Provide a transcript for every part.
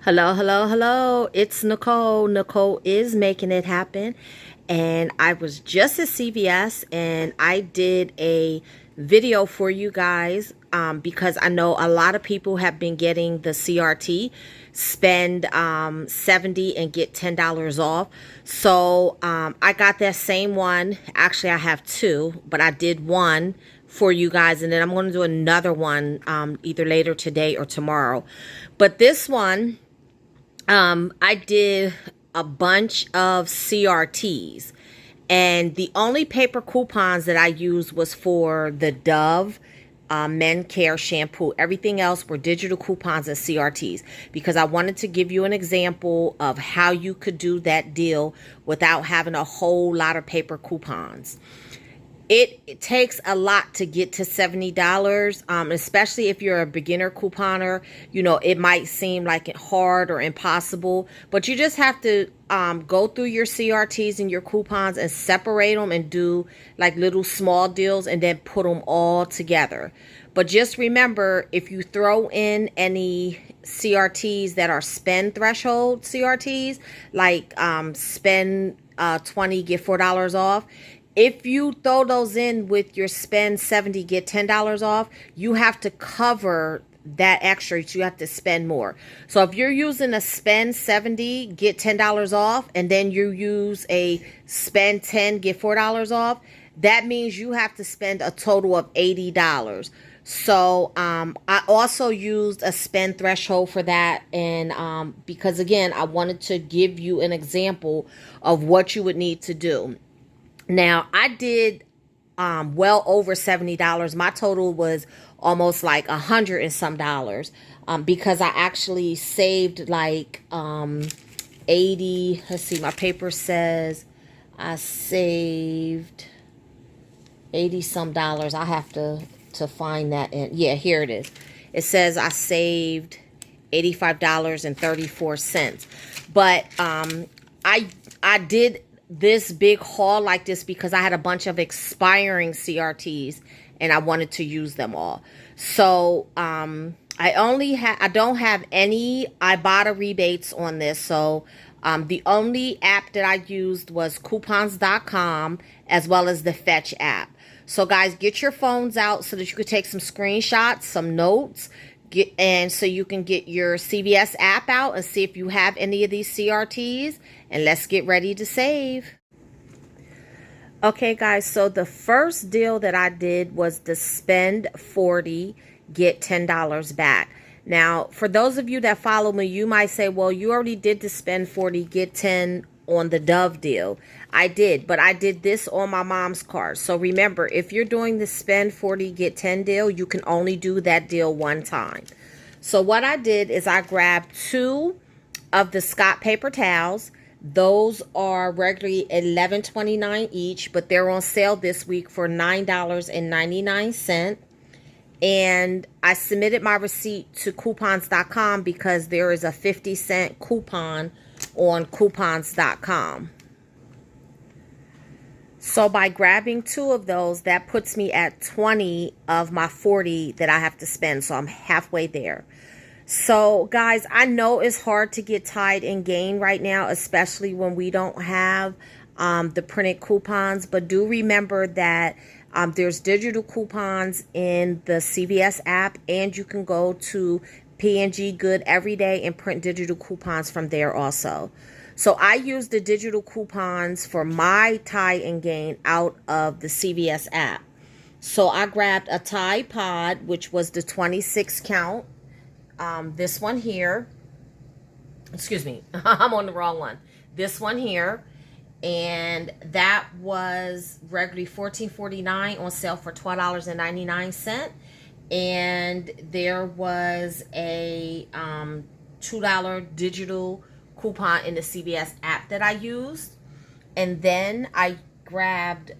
Hello, hello, hello. It's Nicole. Nicole is making it happen. And I was just at CVS and I did a video for you guys because I know a lot of people have been getting the CRT spend 70 and get $10 off. So I got that same one. Actually, I have two, but I did one for you guys, and then I'm going to do another one either later today or tomorrow. But this one, I did a bunch of CRTs, and the only paper coupons that I used was for the Dove Men Care shampoo. Everything else were digital coupons and CRTs because I wanted to give you an example of how you could do that deal without having a whole lot of paper coupons. It takes a lot to get to $70, especially if you're a beginner couponer. You know, it might seem like it hard or impossible, but you just have to go through your CRTs and your coupons and separate them and do like little small deals and then put them all together. But just remember, if you throw in any CRTs that are spend threshold CRTs, like spend 20, get $4 off. If you throw those in with your spend 70, get $10 off, you have to cover that extra. You have to spend more. So if you're using a spend 70, get $10 off, and then you use a spend 10, get $4 off, that means you have to spend a total of $80. So I also used a spend threshold for that, and because again, I wanted to give you an example of what you would need to do. Now, I did well over $70. My total was almost like $100 and some dollars because I actually saved like 80. Let's see, my paper says I saved 80 some dollars. I have to find that. And yeah, here it is. It says I saved $85.34. But I did this big haul like this because I had a bunch of expiring CRTs and I wanted to use them all. So I don't have any Ibotta rebates on this. So the only app that I used was coupons.com as well as the Fetch app. So guys, get your phones out so that you could take some screenshots, some notes, and so you can get your CVS app out and see if you have any of these CRTs, and let's get ready to save. Okay guys, so the first deal that I did was the spend 40, get $10 back. Now, for those of you that follow me, you might say, well, you already did the spend 40, get 10 on the Dove deal. I did, but I did this on my mom's card. So remember, if you're doing the spend 40, get 10 deal, you can only do that deal one time. So what I did is I grabbed two of the Scott paper towels. Those are regularly $11.29 each, but they're on sale this week for $9.99. And I submitted my receipt to coupons.com because there is a 50-cent coupon on coupons.com. So by grabbing two of those, that puts me at 20 of my 40 that I have to spend. So I'm halfway there. So guys, I know it's hard to get tied and gain right now, especially when we don't have the printed coupons. But do remember that there's digital coupons in the CVS app, and you can go to P&G Good every day and print digital coupons from there also. So I use the digital coupons for my tie and gain out of the CVS app. So I grabbed a Tide Pod, which was the 26 count. This one here. Excuse me, I'm on the wrong one. This one here. And that was regularly $14.49 on sale for $12.99. And there was a $2 digital coupon in the CVS app that I used. And then I grabbed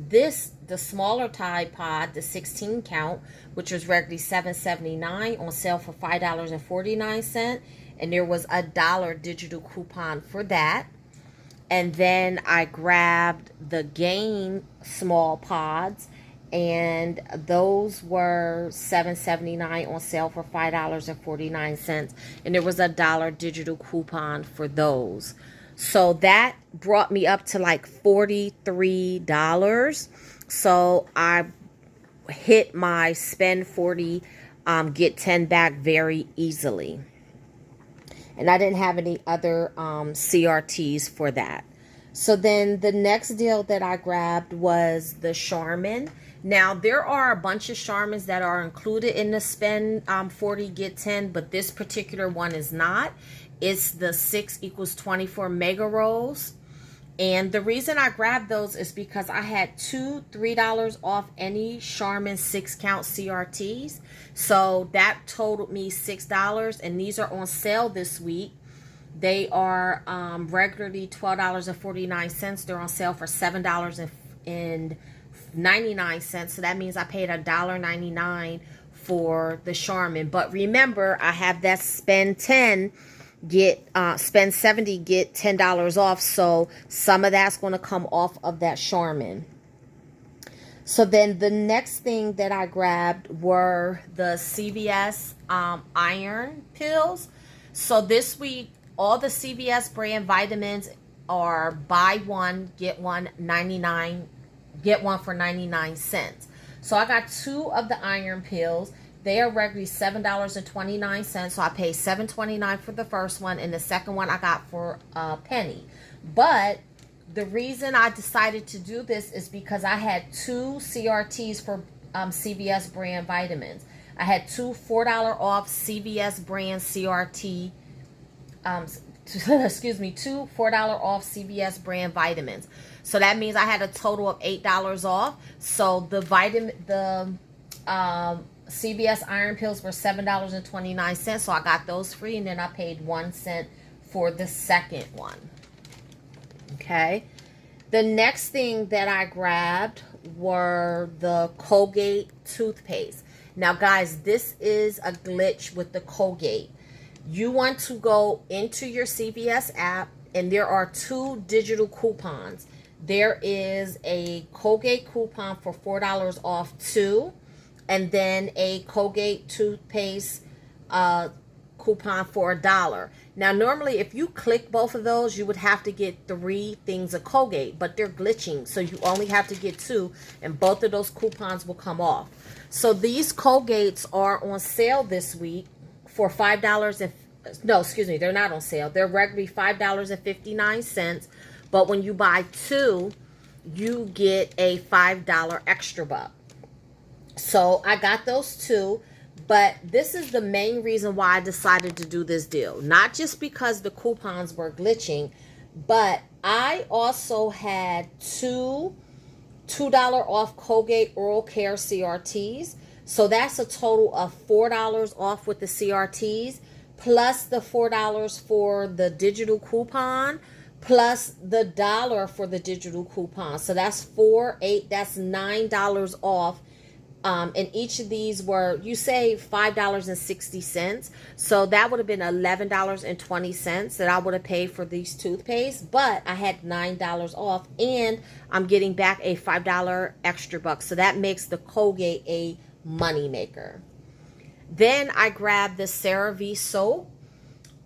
the smaller Tide Pod, the 16 count, which was regularly $7.79 on sale for $5.49. And there was a $1 digital coupon for that. And then I grabbed the Gain small pods, and those were $7.79 on sale for $5.49, and there was a dollar digital coupon for those. So that brought me up to like $43. So I hit my spend 40, get 10 back very easily. And I didn't have any other CRTs for that. So then the next deal that I grabbed was the Charmin. Now, there are a bunch of Charmins that are included in the spend 40, get 10, but this particular one is not. It's the 6 equals 24 mega rolls. And the reason I grabbed those is because I had two $3 off any Charmin 6-count CRTs. So that totaled me $6, and these are on sale this week. They are regularly $12.49. They're on sale for $7.99. So that means I paid $1.99 for the Charmin. But remember, I have that spend 10, spend 70, get $10 off. So some of that's going to come off of that Charmin. So then the next thing that I grabbed were the CVS iron pills. So this week, all the CVS brand vitamins are buy one, get one for 99 cents. So I got two of the iron pills. They are regularly $7.29. So I paid $7.29 for the first one, and the second one I got for a penny. But the reason I decided to do this is because I had two CRTs for CVS brand vitamins. I had two $4 off CVS brand CRT, two $4 off CVS brand vitamins. So that means I had a total of $8 off. So the CVS iron pills were $7.29. So I got those free, and then I paid 1 cent for the second one. Okay. The next thing that I grabbed were the Colgate toothpaste. Now, guys, this is a glitch with the Colgate. You want to go into your CVS app, and there are two digital coupons. There is a Colgate coupon for $4 off two, and then a Colgate toothpaste coupon for $1. Now, normally, if you click both of those, you would have to get 3 things of Colgate, but they're glitching, so you only have to get 2, and both of those coupons will come off. So these Colgates are on sale this week for $5. No, excuse me, they're not on sale. They're regularly $5.59, but when you buy 2, you get a $5 extra buck. So I got those 2. But this is the main reason why I decided to do this deal. Not just because the coupons were glitching, but I also had two $2 off Colgate Oral Care CRTs. So that's a total of $4 off with the CRTs, plus the $4 for the digital coupon, plus the $1 for the digital coupon. So that's that's $9 off. And each of these were, you save $5.60. So that would have been $11.20 that I would have paid for these toothpaste. But I had $9 off, and I'm getting back a $5 extra buck. So that makes the Colgate a money maker. Then I grabbed the CeraVe soap.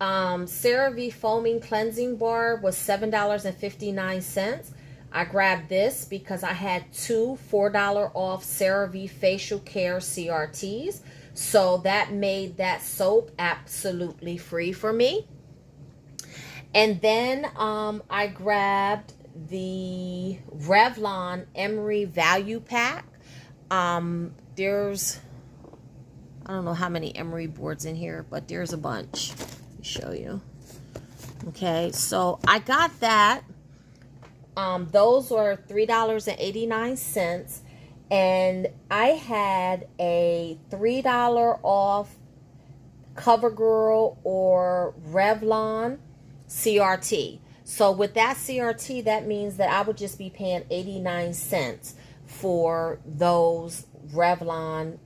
CeraVe foaming cleansing bar was $7.59. I grabbed this because I had two $4 off CeraVe facial care CRTs. So that made that soap absolutely free for me. And then I grabbed the Revlon Emery Value Pack. There's, I don't know how many Emery boards in here, but there's a bunch. Let me show you. Okay, so I got that. Those were $3.89, and I had a $3 off CoverGirl or Revlon CRT. So with that CRT, that means that I would just be paying 89 cents for those Revlon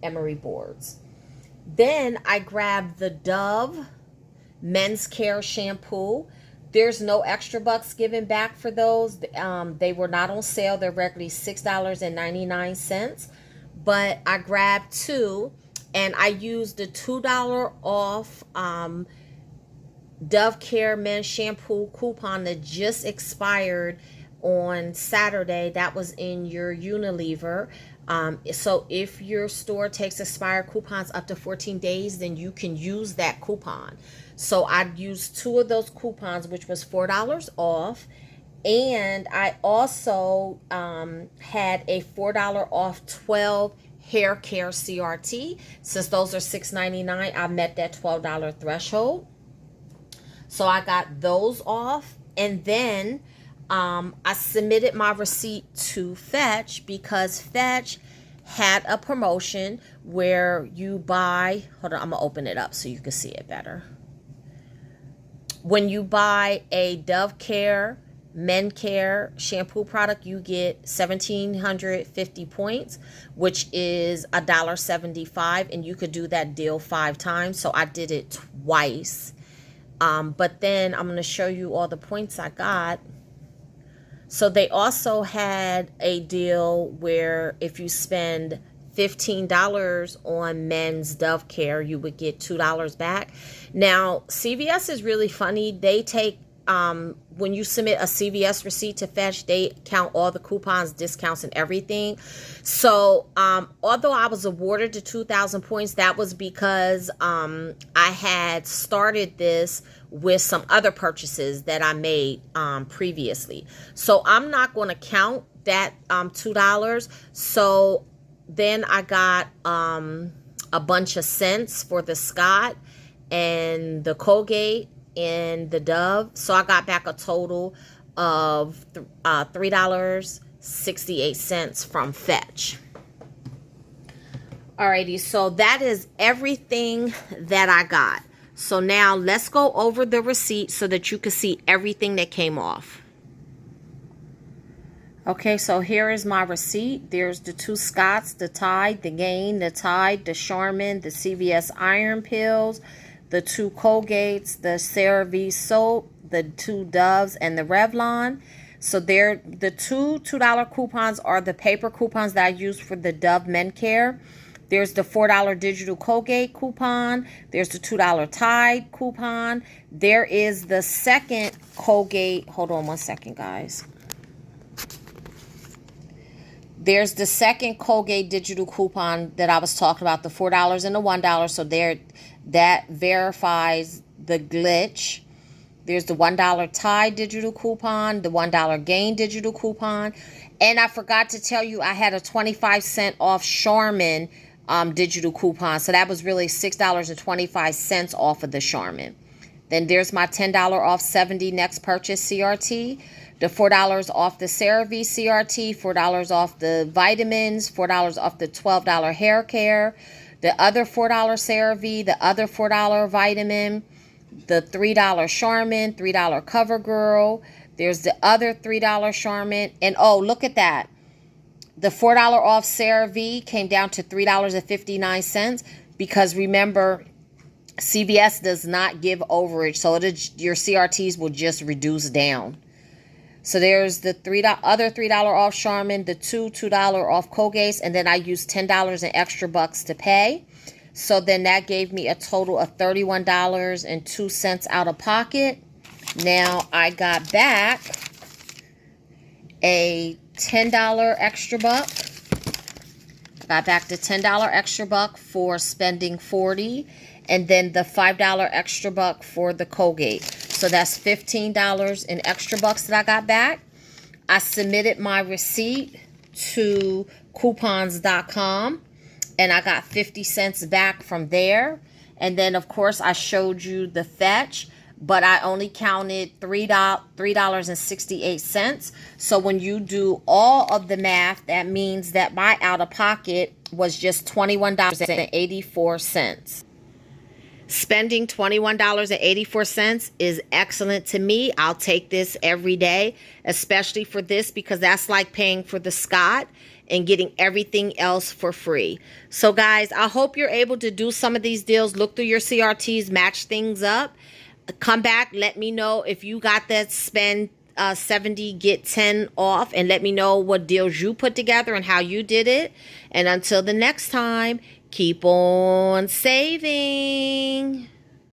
Emery boards. Then I grabbed the Dove Men's Care Shampoo. There's no extra bucks given back for those. They were not on sale. They're regularly $6.99. But I grabbed two, and I used the $2 off Dove Care men's shampoo coupon that just expired on Saturday. That was in your Unilever. So if your store takes expired coupons up to 14 days, then you can use that coupon. So I used two of those coupons, which was $4 off. And I also had a $4 off 12 hair care CRT. Since those are $6.99, I met that $12 threshold. So I got those off. And then I submitted my receipt to Fetch because Fetch had a promotion where you buy, hold on, I'm gonna open it up so you can see it better. When you buy a Dove Care Men Care shampoo product, you get 1,750 points, which is $1.75, and you could do that deal 5 times. So I did it twice. But then I'm going to show you all the points I got. So they also had a deal where if you spend $15 on men's Dove Care, you would get $2 back. Now, CVS is really funny. They take, when you submit a CVS receipt to Fetch, they count all the coupons, discounts, and everything. So, although I was awarded the 2,000 points, that was because I had started this with some other purchases that I made previously. So I'm not going to count that $2. So then I got a bunch of cents for the Scott and the Colgate and the Dove. So I got back a total of $3.68 from Fetch. Alrighty, so that is everything that I got. So now let's go over the receipt so that you can see everything that came off. Okay, so here is my receipt. There's the 2 Scotts, the Tide, the Gain, the Tide, the Charmin, the CVS Iron Pills, the 2 Colgates, the CeraVe soap, the 2 Doves, and the Revlon. So they're the two $2 coupons are the paper coupons that I used for the Dove Men Care. There's the $4 digital Colgate coupon. There's the $2 Tide coupon. There is the second Colgate. Hold on one second, guys. There's the second Colgate digital coupon that I was talking about, the $4 and the $1. So there, that verifies the glitch. There's the $1 Tide digital coupon, the $1 Gain digital coupon. And I forgot to tell you, I had a 25-cent off Charmin digital coupon. So that was really $6.25 off of the Charmin. Then there's my $10 off 70 next purchase CRT. The $4 off the CeraVe CRT, $4 off the vitamins, $4 off the $12 hair care, the other $4 CeraVe, the other $4 vitamin, the $3 Charmin, $3 CoverGirl. There's the other $3 Charmin. And oh, look at that. The $4 off CeraVe came down to $3.59 because remember, CVS does not give overage. So your CRTs will just reduce down. So there's the other $3 off Charmin, the $2 off Colgates, and then I used $10 in extra bucks to pay. So then that gave me a total of $31.02 out of pocket. Now I got back a $10 extra buck. Got back the $10 extra buck for spending $40, and then the $5 extra buck for the Colgate. So that's $15 in extra bucks that I got back. I submitted my receipt to coupons.com, and I got 50 cents back from there. And then, of course, I showed you the Fetch, but I only counted $3.68. So when you do all of the math, that means that my out-of-pocket was just $21.84. Spending $21.84 is excellent to me. I'll take this every day, especially for this, because that's like paying for the Scott and getting everything else for free. So guys, I hope you're able to do some of these deals. Look through your CRTs, match things up. Come back. Let me know if you got that spend 70 get 10 off, and let me know what deals you put together and how you did it. And until the next time, keep on saving.